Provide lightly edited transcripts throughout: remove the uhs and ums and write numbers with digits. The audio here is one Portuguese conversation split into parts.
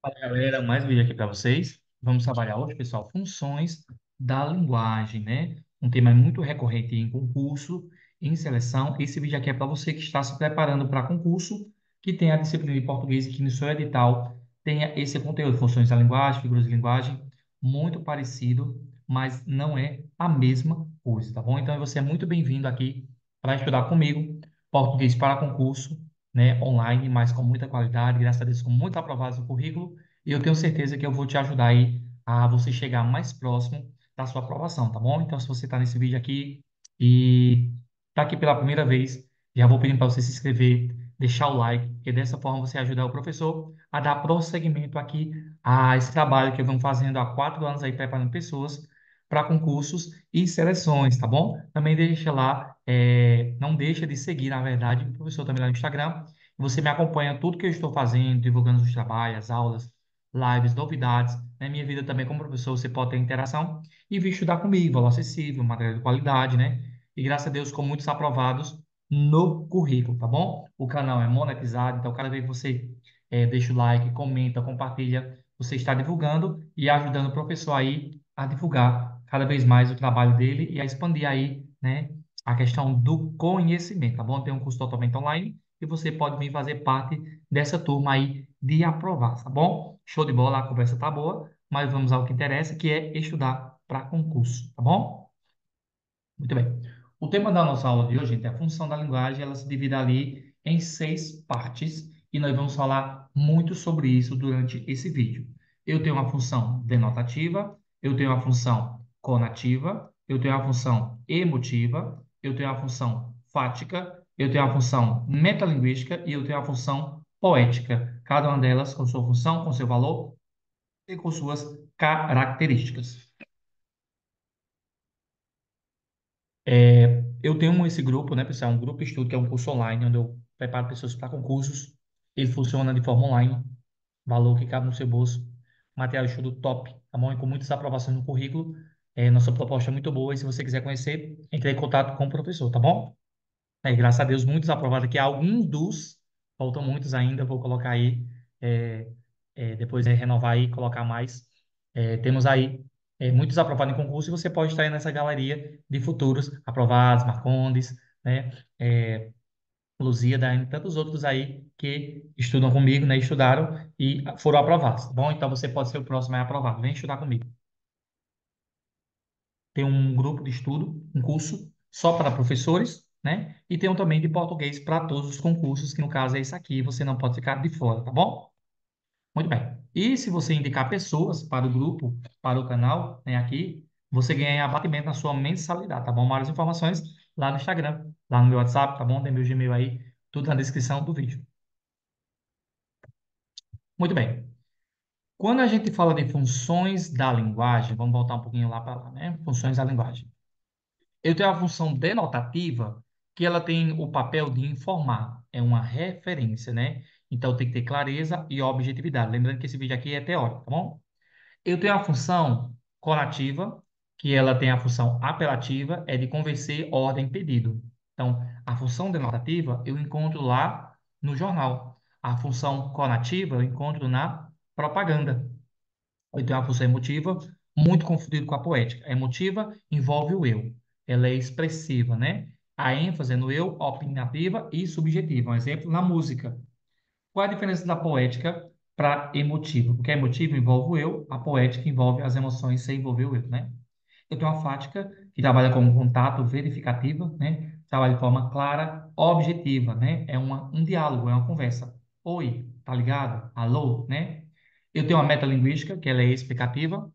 Fala galera, mais um vídeo aqui para vocês. Vamos trabalhar hoje, pessoal, funções da linguagem, né? Um tema muito recorrente em concurso, em seleção. Esse vídeo aqui é para você que está se preparando para concurso, que tem a disciplina de português e que no seu edital tenha esse conteúdo, funções da linguagem, figuras de linguagem, muito parecido, mas não é a mesma coisa, tá bom? Então você é muito bem-vindo aqui para estudar comigo português para concurso, né, online, mas com muita qualidade, graças a Deus, com muito aprovado no currículo, e eu tenho certeza que eu vou te ajudar aí a você chegar mais próximo da sua aprovação, tá bom? Então, se você está nesse vídeo aqui e está aqui pela primeira vez, já vou pedir para você se inscrever, deixar o like, porque dessa forma você ajuda o professor a dar prosseguimento aqui a esse trabalho que eu venho fazendo há 4 anos aí, preparando pessoas para concursos e seleções, tá bom? Também deixa lá, não deixa de seguir, na verdade, o professor também lá no Instagram. Você me acompanha tudo que eu estou fazendo, divulgando os trabalhos, as aulas, lives, novidades. Na minha vida também como professor, você pode ter interação e vir estudar comigo, valor acessível, matéria de qualidade, né? E graças a Deus, com muitos aprovados no currículo, tá bom? O canal é monetizado, então cada vez que você deixa o like, comenta, compartilha, você está divulgando e ajudando o professor aí a divulgar cada vez mais o trabalho dele e a expandir aí, né, a questão do conhecimento, tá bom? Tem um curso totalmente online e você pode vir fazer parte dessa turma aí de aprovar, tá bom? Show de bola, a conversa tá boa, mas vamos ao que interessa, que é estudar para concurso, tá bom? Muito bem. O tema da nossa aula de hoje, gente, é a função da linguagem, ela se divide ali em 6 partes e nós vamos falar muito sobre isso durante esse vídeo. Eu tenho uma função denotativa, eu tenho uma função conativa, eu tenho uma função emotiva, eu tenho uma função fática, eu tenho uma função metalinguística e eu tenho uma função poética. Cada uma delas com sua função, com seu valor e com suas características. Eu tenho esse grupo, né, pessoal? Um grupo de estudo que é um curso online, onde eu preparo pessoas para concursos. Ele funciona de forma online, valor que cabe no seu bolso. Material de estudo top, tá bom? E com muitas aprovações no currículo. Nossa proposta é muito boa e se você quiser conhecer, entre em contato com o professor, tá bom? Graças a Deus, muitos aprovados aqui. Alguns dos, faltam muitos ainda, vou colocar aí, é, depois renovar aí, colocar mais. Temos aí muitos aprovados em concurso e você pode estar aí nessa galeria de futuros aprovados, Marcondes, né? É, Luzia, e tantos outros aí que estudam comigo, né? Estudaram e foram aprovados, tá bom? Então você pode ser o próximo a aprovado. Vem estudar comigo. Tem um grupo de estudo, um curso só para professores, né? E tem um também de português para todos os concursos, que no caso é esse aqui, você não pode ficar de fora, tá bom? Muito bem. E se você indicar pessoas para o grupo, para o canal, né, aqui, você ganha abatimento na sua mensalidade, tá bom? Mais informações lá no Instagram, lá no meu WhatsApp, tá bom? Tem meu Gmail aí, tudo na descrição do vídeo. Muito bem. Quando a gente fala de funções da linguagem, vamos voltar um pouquinho lá para lá, né? Funções da linguagem. Eu tenho a função denotativa, que ela tem o papel de informar, é uma referência, né? Então tem que ter clareza e objetividade. Lembrando que esse vídeo aqui é teórico, tá bom? Eu tenho a função conativa, que ela tem a função apelativa, é de convencer, ordem, pedido. Então, a função denotativa eu encontro lá no jornal. A função conativa eu encontro na propaganda. Eu tenho a função emotiva, muito confundido com a poética. A emotiva envolve o eu. Ela é expressiva, né? A ênfase é no eu, opinativa e subjetiva. Um exemplo, na música. Qual é a diferença da poética para emotiva? Porque a emotiva envolve o eu, a poética envolve as emoções sem envolver o eu, né? Eu tenho uma fática que trabalha como contato verificativa, né? Trabalha de forma clara, objetiva, né? É um diálogo, é uma conversa. Oi, tá ligado? Alô, né? Eu tenho uma metalinguística, que ela é explicativa,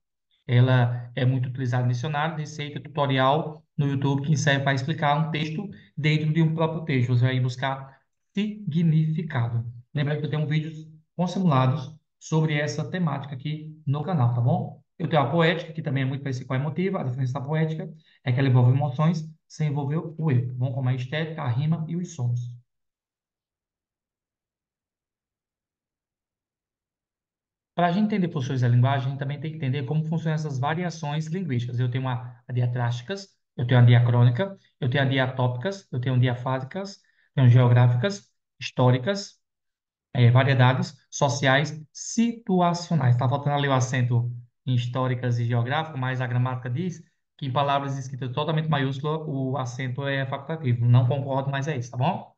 ela é muito utilizada em dicionário, receita, tutorial no YouTube que serve para explicar um texto dentro de um próprio texto. Você vai buscar significado. Lembra que eu tenho vídeos com simulados sobre essa temática aqui no canal, tá bom? Eu tenho a poética, que também é muito parecida com a emotiva. A diferença da poética é que ela envolve emoções sem envolver o eu, tá bom? Como a estética, a rima e os sons. Para a gente entender funções da linguagem, a gente também tem que entender como funcionam essas variações linguísticas. Eu tenho a diatrásticas, eu tenho a diacrônica, eu tenho a diatópicas, eu tenho diafásicas, tenho geográficas, históricas, variedades sociais situacionais. Está faltando ali o acento em históricas e geográfico, mas a gramática diz que em palavras escritas totalmente maiúscula, o acento é facultativo. Não concordo, mas é isso, tá bom?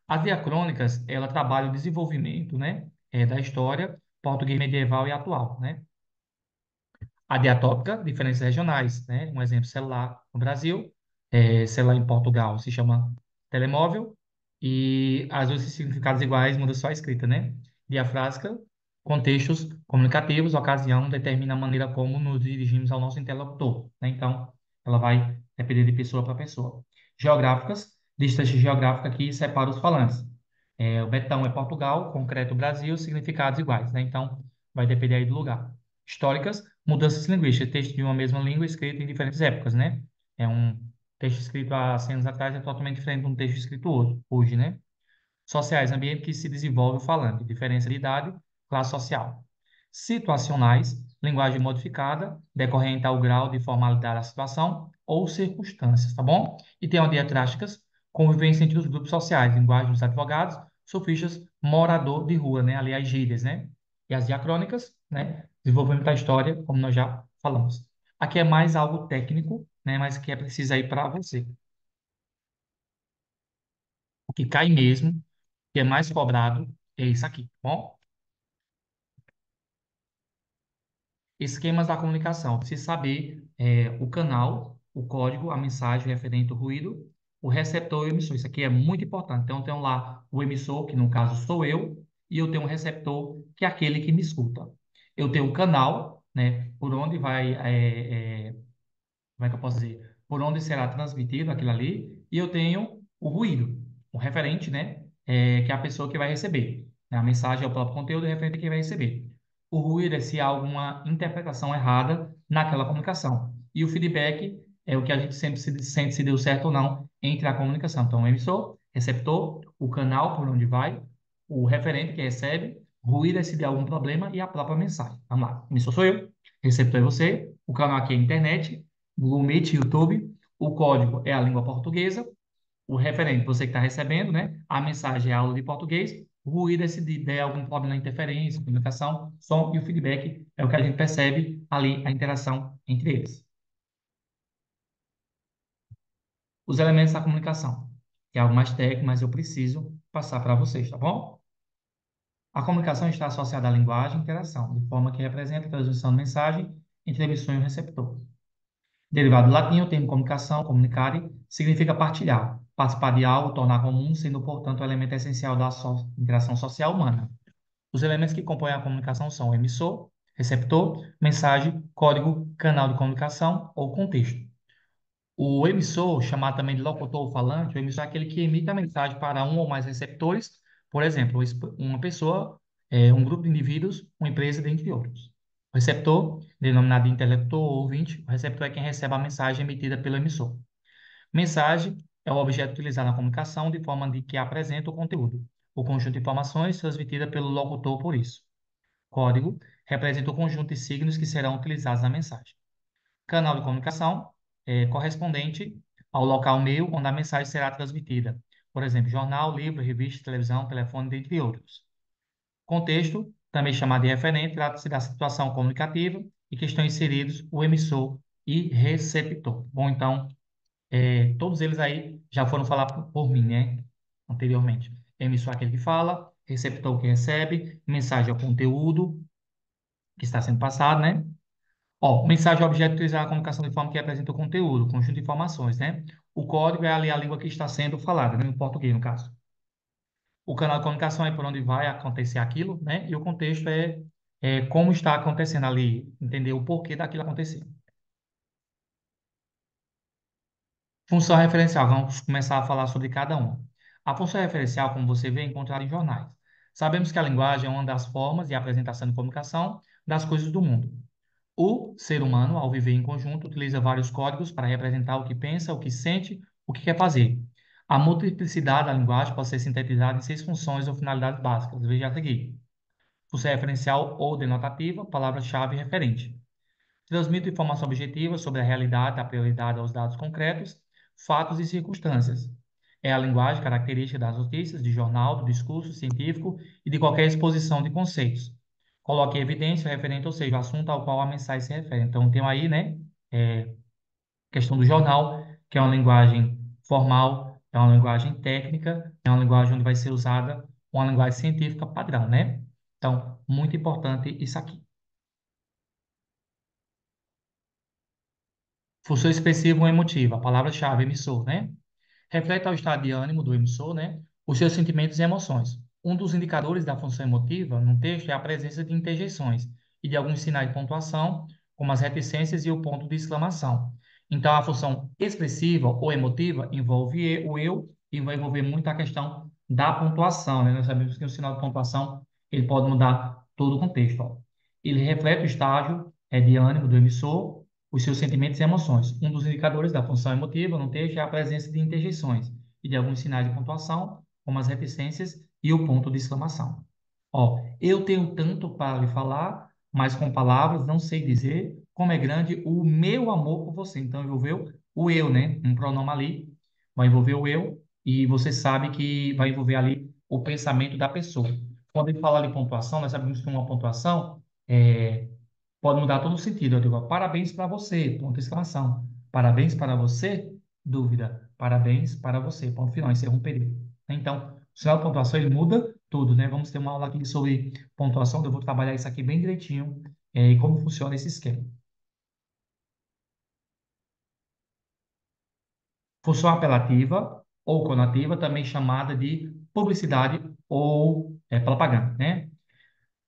As diacrônicas, ela trabalha o desenvolvimento, né, da história, português medieval e atual, né? A diatópica, diferenças regionais, né? Um exemplo, celular no Brasil, celular em Portugal se chama telemóvel, e às vezes significados iguais, muda só a escrita, né? Diafrásica, contextos comunicativos, ocasião, determina a maneira como nos dirigimos ao nosso interlocutor, né? Então, ela vai depender de pessoa para pessoa. Geográficas, distância geográfica que separa os falantes. O Betão é Portugal, concreto Brasil, significados iguais, né? Então, vai depender aí do lugar. Históricas, mudanças linguísticas, texto de uma mesma língua escrito em diferentes épocas, né? Um texto escrito há 100 anos atrás é totalmente diferente de um texto escrito hoje, né? Sociais, ambiente que se desenvolve o falante, diferença de idade, classe social. Situacionais, linguagem modificada, decorrente ao grau de formalidade da situação ou circunstâncias, tá bom? E tem diatrásticas, convivência entre os grupos sociais, linguagem dos advogados, sofistas, morador de rua, né? Ali as gírias, né? E as diacrônicas, né? Desenvolvimento da história, como nós já falamos. Aqui é mais algo técnico, né? Mas que é preciso aí para você. O que cai mesmo, que é mais cobrado, é isso aqui, tá bom? Esquemas da comunicação. Precisa saber o canal, o código, a mensagem referente ao ruído, o receptor e o emissor. Isso aqui é muito importante. Então, eu tenho lá o emissor, que no caso sou eu, e eu tenho um receptor, que é aquele que me escuta. Eu tenho o canal, né, por onde vai como é que eu posso dizer? Por onde será transmitido aquilo ali, e eu tenho o ruído, o referente, né? Que é a pessoa que vai receber. A mensagem é o próprio conteúdo, o referente é quem vai receber. O ruído é se há alguma interpretação errada naquela comunicação. E o feedback é o que a gente sempre se sente se deu certo ou não entre a comunicação. Então, o emissor, receptor, o canal por onde vai, o referente que recebe, ruído é se der algum problema e a própria mensagem. Vamos lá. Emissor sou eu, receptor é você, o canal aqui é a internet, Google Meet, YouTube. O código é a língua portuguesa. O referente, você que está recebendo, né? A mensagem é a aula de português. O ruído é se der algum problema na interferência, comunicação, som e o feedback é o que a gente percebe ali, a interação entre eles. Os elementos da comunicação, que é algo mais técnico, mas eu preciso passar para vocês, tá bom? A comunicação está associada à linguagem e interação, de forma que representa a transmissão de mensagem entre a emissor e o receptor. Derivado do latim, o termo comunicação, comunicare, significa partilhar, participar de algo, tornar comum, sendo, portanto, o elemento essencial da interação social humana. Os elementos que compõem a comunicação são o emissor, receptor, mensagem, código, canal de comunicação ou contexto. O emissor, chamado também de locutor ou falante, o emissor é aquele que emite a mensagem para um ou mais receptores, por exemplo, uma pessoa, um grupo de indivíduos, uma empresa, dentre outros. O receptor, denominado de interlocutor ou ouvinte, o receptor é quem recebe a mensagem emitida pelo emissor. Mensagem é o objeto utilizado na comunicação de forma de que apresenta o conteúdo, o conjunto de informações transmitida pelo locutor por isso. Código representa o conjunto de signos que serão utilizados na mensagem. Canal de comunicação correspondente ao local meio onde a mensagem será transmitida. Por exemplo, jornal, livro, revista, televisão, telefone, dentre outros. Contexto, também chamado de referente, trata-se da situação comunicativa e que estão inseridos o emissor e receptor. Bom, então, todos eles aí já foram falar por mim, né? Anteriormente. Emissor é aquele que fala, receptor que recebe, mensagem é o conteúdo que está sendo passado, né? Ó, mensagem é objeto utilizado na comunicação de forma que representa o conteúdo, conjunto de informações, né? O código é ali a língua que está sendo falada, né? No português, no caso. O canal de comunicação é por onde vai acontecer aquilo, né? E o contexto é como está acontecendo ali, entender o porquê daquilo acontecer. Função referencial, vamos começar a falar sobre cada uma. A função referencial, como você vê, é encontrada em jornais. Sabemos que a linguagem é uma das formas de apresentação de comunicação das coisas do mundo. O ser humano, ao viver em conjunto, utiliza vários códigos para representar o que pensa, o que sente, o que quer fazer. A multiplicidade da linguagem pode ser sintetizada em 6 funções ou finalidades básicas. Veja a seguir. Função referencial ou denotativa, palavra-chave referente. Transmite informação objetiva sobre a realidade, a prioridade aos dados concretos, fatos e circunstâncias. É a linguagem característica das notícias, de jornal, do discurso científico e de qualquer exposição de conceitos. Coloque em evidência o referente, ou seja, o assunto ao qual a mensagem se refere. Então, tem aí, né, questão do jornal, que é uma linguagem formal, é uma linguagem técnica, é uma linguagem onde vai ser usada uma linguagem científica padrão, né? Então, muito importante isso aqui. Função expressiva ou emotiva, a palavra-chave, emissor, né? Reflete ao estado de ânimo do emissor, né? Os seus sentimentos e emoções. Um dos indicadores da função emotiva no texto é a presença de interjeições e de alguns sinais de pontuação, como as reticências e o ponto de exclamação. Então, a função expressiva ou emotiva envolve o eu e vai envolver muito a questão da pontuação, né? Nós sabemos que o sinal de pontuação ele pode mudar todo o contexto, ó. Ele reflete o estágio de ânimo do emissor, os seus sentimentos e emoções. Um dos indicadores da função emotiva no texto é a presença de interjeições e de alguns sinais de pontuação, como as reticências e o ponto de exclamação. Ó, eu tenho tanto para lhe falar, mas com palavras não sei dizer como é grande o meu amor por você. Então, envolveu o eu, né? Um pronome ali vai envolver o eu e você sabe que vai envolver ali o pensamento da pessoa. Quando ele fala ali pontuação, nós sabemos que uma pontuação pode mudar todo o sentido. Eu digo, ó, parabéns para você, ponto de exclamação. Parabéns para você, dúvida. Parabéns para você, ponto final, encerra um período. Então, o sinal de pontuação, ele muda tudo, né? Vamos ter uma aula aqui sobre pontuação, eu vou trabalhar isso aqui bem direitinho, e como funciona esse esquema. Função apelativa ou conativa, também chamada de publicidade ou propaganda, né?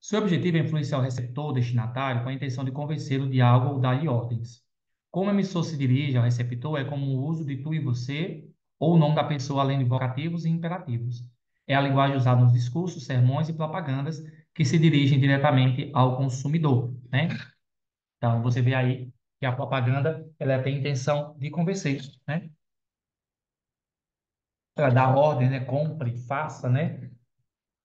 Seu objetivo é influenciar o receptor ou destinatário com a intenção de convencê-lo de algo ou dar-lhe ordens. Como o emissor se dirige ao receptor é como o uso de tu e você ou o nome da pessoa além de vocativos e imperativos. É a linguagem usada nos discursos, sermões e propagandas que se dirigem diretamente ao consumidor, né? Então, você vê aí que a propaganda ela tem a intenção de convencer, né? Ela dá ordem, né? Compre, faça, né?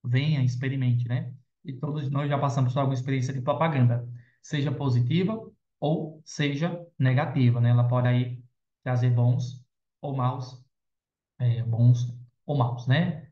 Venha, experimente, né? E todos nós já passamos por alguma experiência de propaganda, seja positiva ou seja negativa, né? Ela pode aí trazer bons ou maus, bons ou maus, né?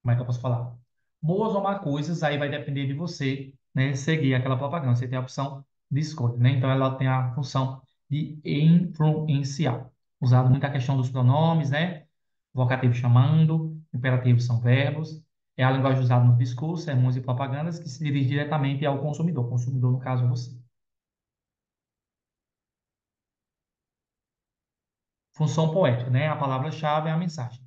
Como é que eu posso falar? Boas ou más coisas, aí vai depender de você, né? Seguir aquela propaganda. Você tem a opção de escolha, né? Então, ela tem a função de influenciar. Usado muito a questão dos pronomes, né? Vocativo chamando, imperativos são verbos. É a linguagem usada no discurso, sermões e propagandas que se dirige diretamente ao consumidor. Consumidor, no caso, você. Função poética, né? A palavra-chave é a mensagem.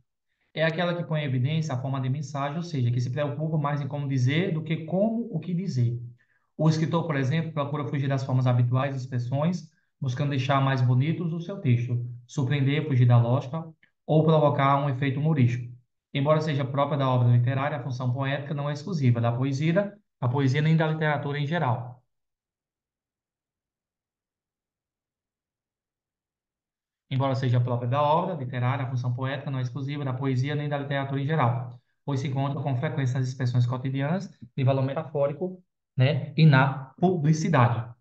É aquela que põe em evidência a forma de mensagem, ou seja, que se preocupa mais em como dizer do que como o que dizer. O escritor, por exemplo, procura fugir das formas habituais de expressões, buscando deixar mais bonitos o seu texto, surpreender, fugir da lógica ou provocar um efeito humorístico. Embora seja própria da obra literária, a função poética não é exclusiva da poesia nem da literatura em geral. Embora seja própria da obra literária, a função poética não é exclusiva da poesia nem da literatura em geral, pois se encontra com frequência nas expressões cotidianas, de valor metafórico, né, e na publicidade.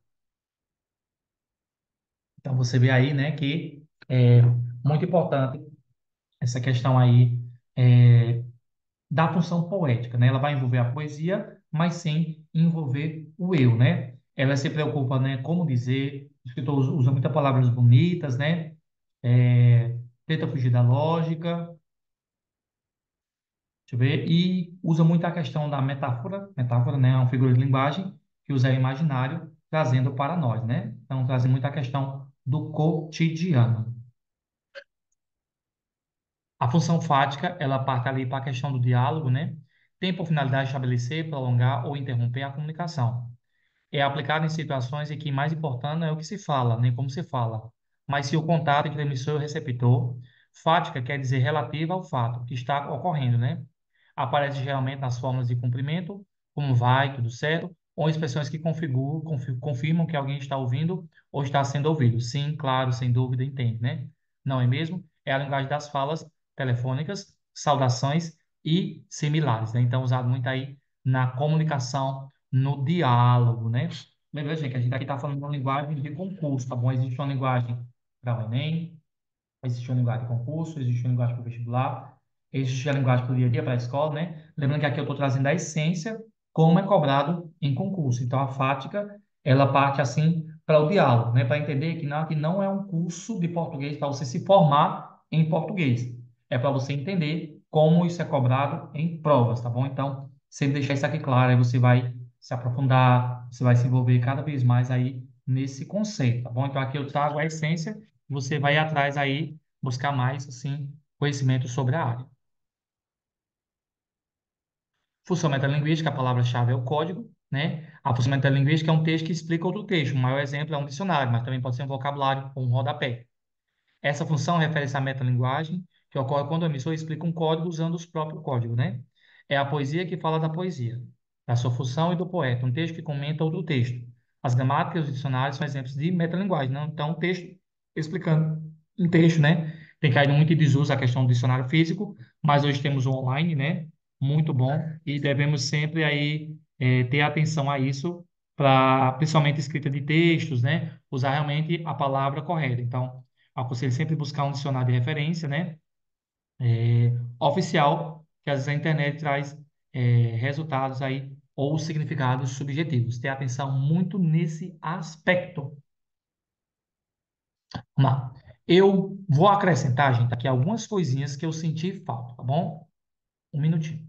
Então você vê aí, né, que é muito importante essa questão aí da função poética, né? Ela vai envolver a poesia, mas sem envolver o eu, né? Ela se preocupa, né, como dizer, o escritor usa muitas palavras bonitas, né? Tenta fugir da lógica. Deixa eu ver. E usa muito a questão da metáfora. Metáfora, né? É uma figura de linguagem que usa o imaginário, trazendo para nós, né? Então, traz muito a questão do cotidiano. A função fática, ela parte ali para a questão do diálogo, né? Tem por finalidade estabelecer, prolongar ou interromper a comunicação. É aplicado em situações em que mais importante não é o que se fala, nem como se fala, mas se o contato entre emissor e o receptor. Fática quer dizer relativa ao fato que está ocorrendo, né? Aparece geralmente nas formas de cumprimento, como vai, tudo certo, ou expressões que confirmam que alguém está ouvindo ou está sendo ouvido. Sim, claro, sem dúvida, entende, né? Não é mesmo? É a linguagem das falas telefônicas, saudações e similares, né? Então, usado muito aí na comunicação, no diálogo, né? Lembra, gente, que a gente aqui está falando de uma linguagem de concurso, tá bom? Existe uma linguagem para o Enem, Existe uma linguagem de concurso, existe uma linguagem para o vestibular, existe a linguagem para o dia a dia, para a escola, né? Lembrando que aqui eu estou trazendo a essência, como é cobrado em concurso. Então, a fática, ela parte assim para o diálogo, né? Para entender que não é um curso de português para você se formar em português. É para você entender como isso é cobrado em provas, tá bom? Então, sempre deixar isso aqui claro, aí você vai se aprofundar, você vai se envolver cada vez mais aí nesse conceito, tá bom? Então, aqui eu trago a essência, você vai atrás aí buscar mais, assim, conhecimento sobre a área. Função metalinguística, a palavra-chave é o código, né? A função metalinguística é um texto que explica outro texto. O maior exemplo é um dicionário, mas também pode ser um vocabulário ou um rodapé. Essa função refere-se à metalinguagem, que ocorre quando o emissor explica um código usando os próprios códigos, né? É a poesia que fala da poesia, da sua função e do poeta, um texto que comenta outro texto. As gramáticas e os dicionários são exemplos de metalinguagem, não? Então, um texto explicando um texto, né? Tem caído muito em desuso a questão do dicionário físico, mas hoje temos o online, né? Muito bom, e devemos sempre aí ter atenção a isso, para principalmente escrita de textos, né? Usar realmente a palavra correta. Então, aconselho sempre buscar um dicionário de referência, né? Oficial, que às vezes a internet traz resultados aí ou significados subjetivos. Ter atenção muito nesse aspecto. Vamos lá. Eu vou acrescentar, gente, aqui algumas coisinhas que eu senti falta, tá bom? Um minutinho.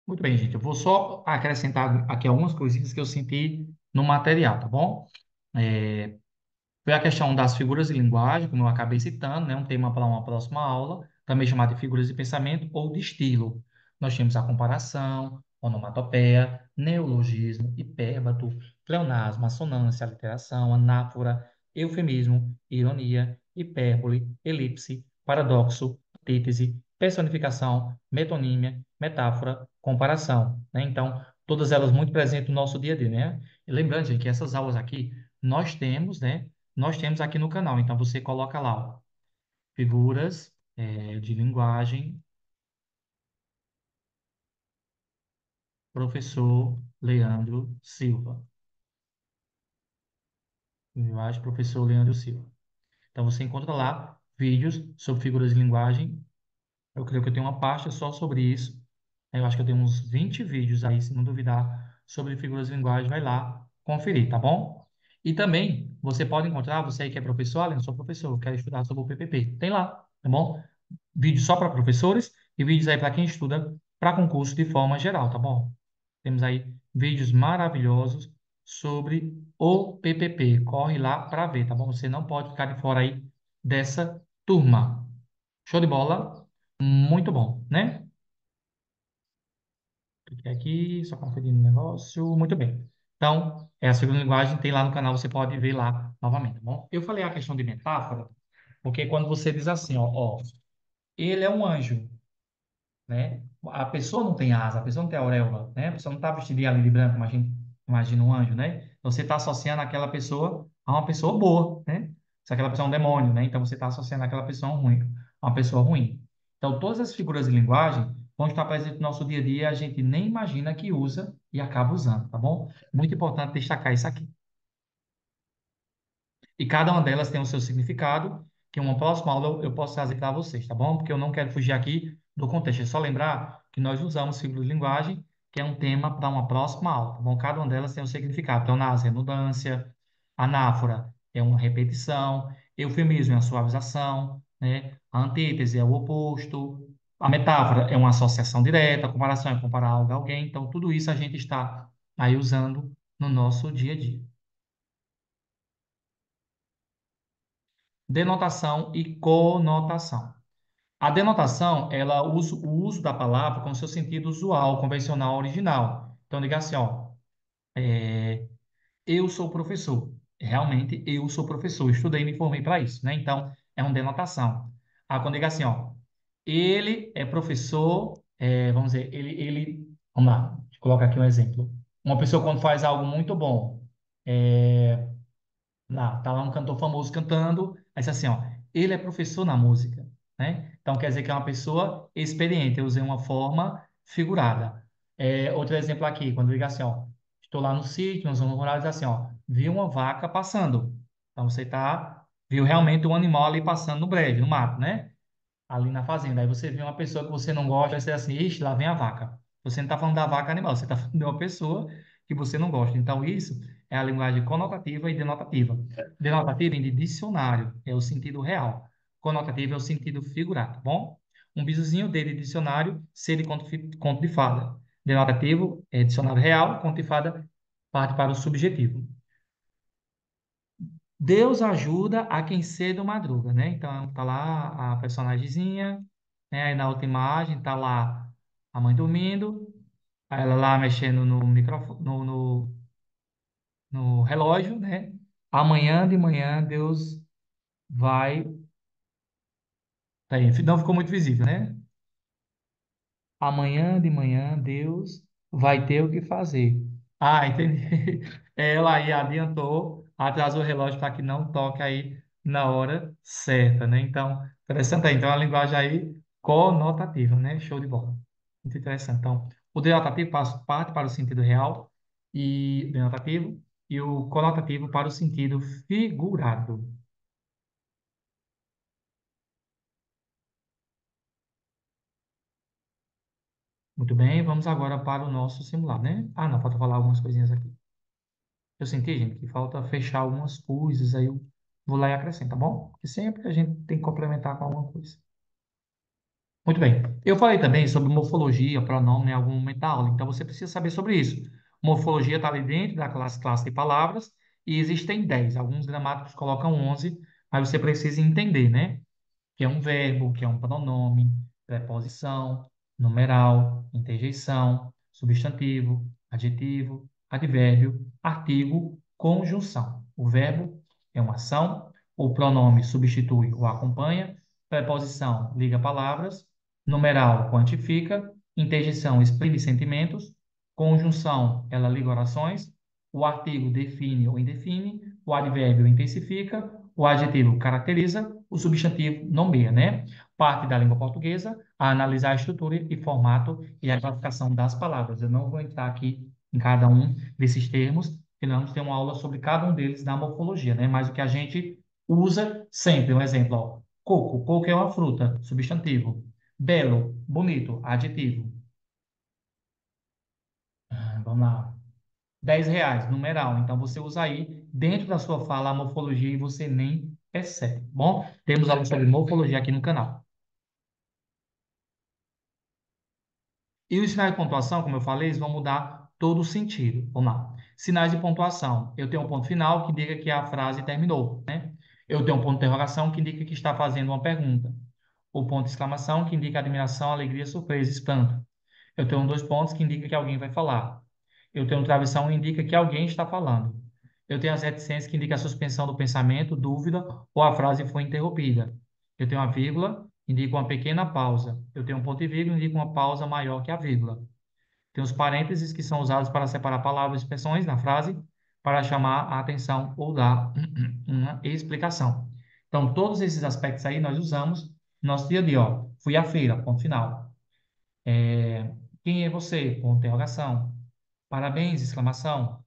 Muito bem, gente. Eu vou só acrescentar aqui algumas coisinhas que eu senti no material, tá bom? É, Foi a questão das figuras de linguagem, como eu acabei citando, né? Um tema para uma próxima aula, também chamado de figuras de pensamento ou de estilo. Nós temos a comparação, onomatopeia, neologismo, hipérbato, pleonasmo, assonância, aliteração, anáfora, eufemismo, ironia, hipérbole, elipse, paradoxo, antítese, personificação, metonímia, metáfora, comparação, né? Então, todas elas muito presentes no nosso dia a dia, né? E lembrando, gente, que essas aulas aqui nós temos, né? Nós temos aqui no canal. Então, você coloca lá, ó, figuras, de linguagem, professor Leandro Silva. Linguagem, professor Leandro Silva. Então, você encontra lá vídeos sobre figuras de linguagem. Eu creio que eu tenho uma pasta só sobre isso. Eu acho que eu tenho uns 20 vídeos aí, se não duvidar, sobre figuras de linguagem. Vai lá conferir, tá bom? E também, você pode encontrar, você aí que é professor, além, eu sou professor, quero estudar sobre o PPP. Tem lá, tá bom? Vídeos só para professores e vídeos aí para quem estuda para concurso de forma geral, tá bom? Temos aí vídeos maravilhosos sobre o PPP. Corre lá para ver, tá bom? Você não pode ficar de fora aí dessa turma. Show de bola? Muito bom, né? Cliquei aqui, só conferindo o negócio. Muito bem. Então, é a segunda linguagem, tem lá no canal, você pode ver lá novamente, tá bom? Eu falei a questão de metáfora, porque quando você diz assim, ó, ele é um anjo, né? A pessoa não tem asa, a pessoa não tem auréola, né? A pessoa não está vestidinha ali de branco, imagina um anjo, né? Você está associando aquela pessoa a uma pessoa boa, né? Se aquela pessoa é um demônio, né? Então você está associando aquela pessoa a uma pessoa ruim. Então todas as figuras de linguagem vão estar presentes no nosso dia a dia, a gente nem imagina que usa e acaba usando, tá bom? Muito importante destacar isso aqui. E cada uma delas tem o seu significado, que uma próxima aula eu posso trazer para vocês, tá bom? Porque eu não quero fugir aqui do contexto. É só lembrar que nós usamos figura de linguagem, que é um tema para uma próxima aula, tá bom? Cada uma delas tem um significado. Pleonasmo é redundância, anáfora é uma repetição, eufemismo é uma suavização, né? A antítese é o oposto, a metáfora é uma associação direta, a comparação é comparar algo a alguém. Então, tudo isso a gente está aí usando no nosso dia a dia. Denotação e conotação. A denotação, ela usa o uso da palavra com seu sentido usual, convencional, original. Então, diga assim, ó, eu sou professor. Realmente, eu sou professor. Estudei e me formei para isso, né? Então, é uma denotação. Ah, quando diga assim, ó, ele é professor, vamos dizer, vamos lá, coloca aqui um exemplo. Uma pessoa quando faz algo muito bom, é, lá, tá lá um cantor famoso cantando, aí diz assim, ó, ele é professor na música, né? Então quer dizer que é uma pessoa experiente. Eu usei uma forma figurada. Outro exemplo aqui, quando liga assim, ó, estou lá no sítio, na zona rural, diz assim, ó, vi uma vaca passando. Então viu realmente um animal ali passando no breve, no mato, né? Ali na fazenda. Aí você vê uma pessoa que você não gosta, aí você diz assim, ixi, lá vem a vaca. Você não está falando da vaca animal, você está falando de uma pessoa que você não gosta. Então, isso é a linguagem conotativa e denotativa. Denotativa vem de dicionário, é o sentido real. Conotativa é o sentido figurado, tá bom? Um bizuzinho D de dicionário, C de conto de fada. Denotativo é dicionário real, conto de fada parte para o subjetivo. Deus ajuda a quem cedo madruga, né? Então, tá lá a personagemzinha, né? Aí na outra imagem tá lá a mãe dormindo, aí ela lá mexendo no microfone, no relógio, né? Amanhã de manhã Deus vai. Tá aí, não ficou muito visível, né? Amanhã de manhã Deus vai ter o que fazer. Ah, entendi. Ela aí adiantou, atrasou o relógio para que não toque aí na hora certa, né? Então, interessante aí. Então, a linguagem aí conotativa, né? Show de bola. Muito interessante. Então, o denotativo parte para o sentido real e denotativo e o conotativo para o sentido figurado. Muito bem, vamos agora para o nosso simulado, né? Ah, não, falta falar algumas coisinhas aqui. Eu senti, gente, que falta fechar algumas coisas, aí eu vou lá e acrescento, tá bom? Porque sempre a gente tem que complementar com alguma coisa. Muito bem. Eu falei também sobre morfologia, pronome em algum momento da aula, então você precisa saber sobre isso. Morfologia está ali dentro da classe de palavras e existem 10. Alguns gramáticos colocam 11, mas você precisa entender, né? Que é um verbo, que é um pronome, preposição, numeral, interjeição, substantivo, adjetivo, advérbio, artigo, conjunção. O verbo é uma ação, o pronome substitui ou acompanha, preposição liga palavras, numeral quantifica, interjeição exprime sentimentos, conjunção ela liga orações, o artigo define ou indefine, o advérbio intensifica, o adjetivo caracteriza, o substantivo nomeia, né? Parte da língua portuguesa a analisar a estrutura e formato e a classificação das palavras. Eu não vou entrar aqui em cada um desses termos, porque nós vamos ter uma aula sobre cada um deles da morfologia, né? Mas o que a gente usa sempre, um exemplo, ó, coco, coco é uma fruta, substantivo. Belo, bonito, adjetivo. Vamos lá. R$ 10, numeral. Então, você usa aí dentro da sua fala a morfologia e você nem percebe. Bom, temos aula sobre morfologia aqui no canal. E os sinais de pontuação, como eu falei, eles vão mudar todo o sentido. Vamos lá. Sinais de pontuação. Eu tenho um ponto final que indica que a frase terminou, né? Eu tenho um ponto de interrogação que indica que está fazendo uma pergunta. O ponto de exclamação que indica admiração, alegria, surpresa, espanto. Eu tenho dois pontos que indicam que alguém vai falar. Eu tenho um travessão que indica que alguém está falando. Eu tenho as reticências que indicam a suspensão do pensamento, dúvida ou a frase foi interrompida. Eu tenho a vírgula, indica uma pequena pausa. Eu tenho um ponto e vírgula, indica uma pausa maior que a vírgula. Tem os parênteses que são usados para separar palavras e expressões na frase, para chamar a atenção ou dar uma explicação. Então, todos esses aspectos aí nós usamos no nosso dia a dia. Ó. Fui à feira, ponto final. Quem é você? Ponto de interrogação. Parabéns, exclamação.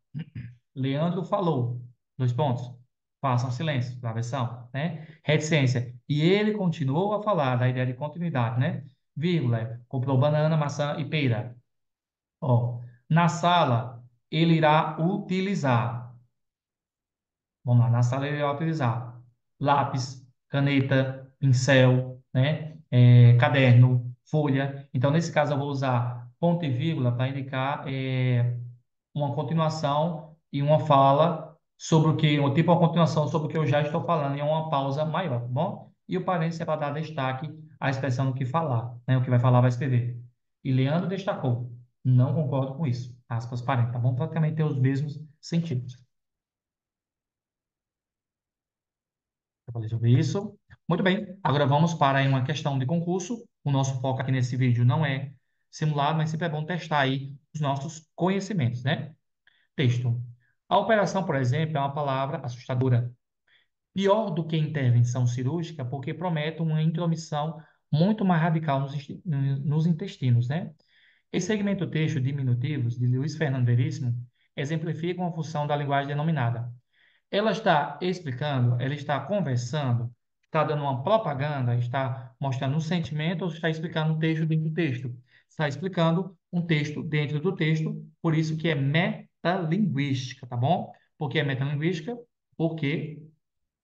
Leandro falou. Dois pontos. Façam silêncio, travessão, né? Reticência. E ele continuou a falar da ideia de continuidade, né? Vírgula. Comprou banana, maçã e pera. Ó, na sala, ele irá utilizar. Vamos lá, na sala ele irá utilizar lápis, caneta, pincel, né? Caderno, folha. Então, nesse caso, eu vou usar ponto e vírgula para indicar uma continuação e uma fala sobre o que, tipo uma continuação sobre o que eu já estou falando, e é uma pausa maior, tá bom? E o parênteses é para dar destaque à expressão do que falar, né? O que vai falar vai escrever. E Leandro destacou. Não concordo com isso. Aspas, parênteses, tá bom? Praticamente tem os mesmos sentidos. Eu falei sobre isso. Muito bem. Agora vamos para aí uma questão de concurso. O nosso foco aqui nesse vídeo não é simulado, mas sempre é bom testar aí os nossos conhecimentos, né? Texto. A operação, por exemplo, é uma palavra assustadora. Pior do que intervenção cirúrgica, porque promete uma intromissão muito mais radical nos intestinos, né? Esse segmento texto diminutivos de Luiz Fernando Veríssimo exemplifica uma função da linguagem denominada. Ela está explicando, ela está conversando, está dando uma propaganda, está mostrando um sentimento ou está explicando um texto dentro do texto? Está explicando um texto dentro do texto, por isso que é metalinguística, tá bom? Por que é metalinguística? Porque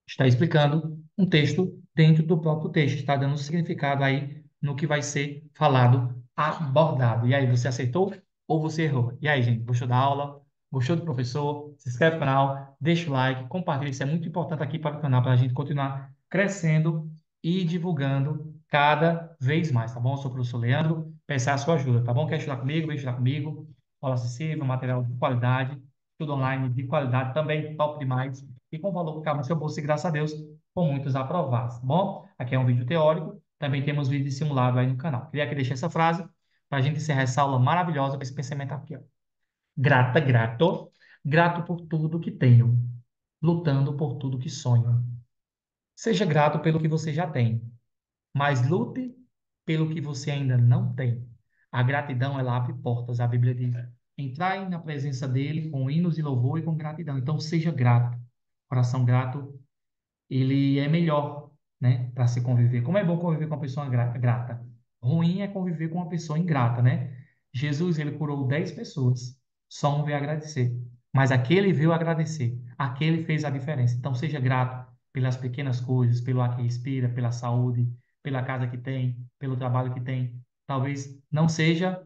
está explicando um texto dentro do próprio texto, está dando um significado aí no que vai ser falado, abordado. E aí, você aceitou ou você errou? E aí, gente, gostou da aula? Gostou do professor? Se inscreve no canal, deixa o like, compartilha, isso é muito importante aqui para o canal, para a gente continuar crescendo e divulgando cada vez mais, tá bom? Eu sou o professor Leandro, peço a sua ajuda, tá bom? Quer estudar comigo? Vem estudar comigo. Aula acessível, material de qualidade, tudo online de qualidade, também top demais e com valor que cabe no seu bolso, e graças a Deus, com muitos aprovados, tá bom? Aqui é um vídeo teórico, também temos vídeo simulado aí no canal. Queria que deixe essa frase para a gente encerrar essa aula maravilhosa com esse pensamento aqui, ó. Grata, grato, grato por tudo que tenho, lutando por tudo que sonho. Seja grato pelo que você já tem, mas lute pelo que você ainda não tem. A gratidão, ela abre portas, a Bíblia diz. Entrai na presença dele com hinos de louvor e com gratidão. Então, seja grato. Coração grato ele é melhor, né, para se conviver. Como é bom conviver com uma pessoa grata. Ruim é conviver com uma pessoa ingrata, né? Jesus, ele curou 10 pessoas, só um veio agradecer. Mas aquele veio agradecer, aquele fez a diferença. Então, seja grato pelas pequenas coisas, pelo ar que respira, pela saúde, pela casa que tem, pelo trabalho que tem. Talvez não seja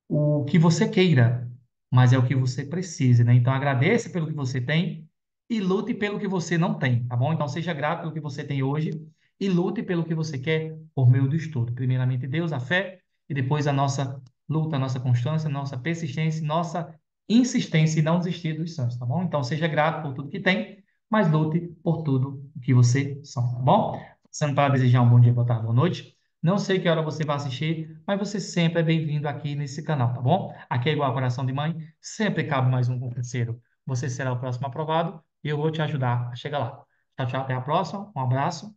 o que você queira, mas é o que você precisa, né? Então agradeça pelo que você tem e lute pelo que você não tem, tá bom? Então seja grato pelo que você tem hoje e lute pelo que você quer por meio do estudo. Primeiramente Deus, a fé e depois a nossa luta, a nossa constância, a nossa persistência, nossa insistência e não desistir dos sonhos, tá bom? Então, seja grato por tudo que tem, mas lute por tudo o que você sonha, tá bom? Passando para desejar um bom dia, boa tarde, boa noite. Não sei que hora você vai assistir, mas você sempre é bem-vindo aqui nesse canal, tá bom? Aqui é igual a coração de mãe, sempre cabe mais um concurseiro. Você será o próximo aprovado e eu vou te ajudar a chegar lá. Tchau, tchau, até a próxima. Um abraço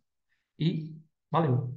e valeu!